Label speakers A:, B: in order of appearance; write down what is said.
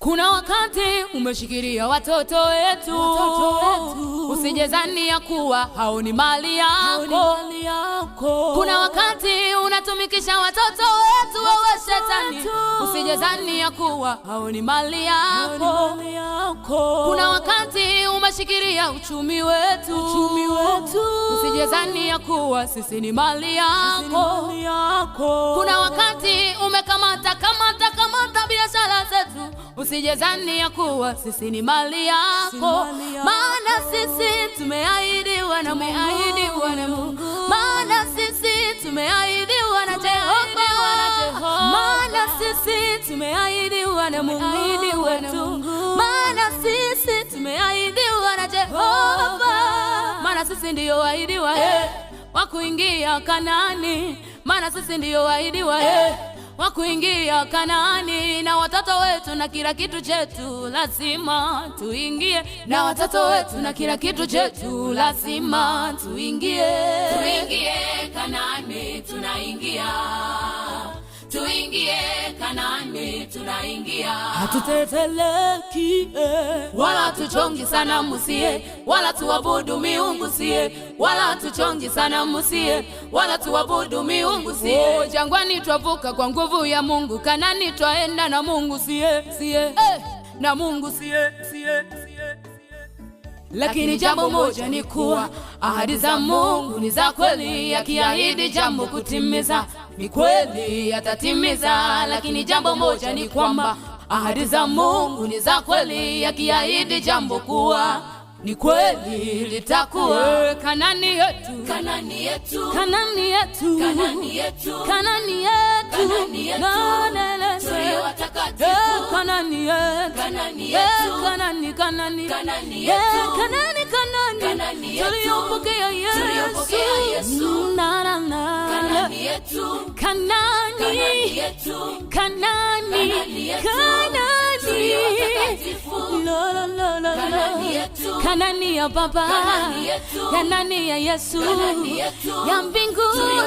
A: Kuna wakati umeshikilia watoto wetu, usijezani ya kuwa hao ni mali yako. Kuna wakati unatumikisha watoto wetu, wewe shetani, usijezani ya kuwa hao ni mali yako. Kuna wakati umeshikilia uchumi wetu, usijezani ya kuwa sisi ni mali yako. Kuna wakati umekamata biashara zetu, usijezani ya kuwa sisi ni mali yako. Maana sisi tumeahidiwa na Mungu, maana sisi tumeahidiwa na Jehova, maana sisi tumeahidiwa na Mungu wetu, maana sisi tumeahidiwa na Jehova, maana sisi ndio waahidiwa wa kuingia Kanaani, maana sisi ndio waahidiwa wa kuingia Kanaani. Na watoto wetu na kila kitu chetu lazima tuingie, na watoto wetu na kila kitu chetu lazima tuingie Kanaani, tunaingia. Tuingie Kanaani, tunaingia. Hatuteteleki wala tuchongi sana musie, wala tuabudu miungu sie, wala tuchongi sana musie, wala tuabudu miungu sie. Jangwani twavuka kwa nguvu ya Mungu, Kanaani twaenda na Mungu sie, na Mungu sie. Lakini jambo moja ni kuwa ahadi za Mungu ni za kweli, akiahidi jambo kutimiza ni kweli atatimiza. Lakini jambo moja ni kwamba ahadi za Mungu ni za kweli, akiahidi jambo kuwa ni kweli litakuwa. Kanaani yetu, Kanaani yetu, Kanaani yetu, Kanaani yetu, Kanaani yetu, tulio watakatifu. Kanaani yetu, Kanaani yetu, Kanaani, Kanaani, Kanaani yetu, Kanaani, Kanaani, tuliopokea Yesu. Kanaani yetu, Kanaani yetu, Kanaani, Kanaani, Kanaani ya Baba, Kanaani ya Yesu, ya mbinguni.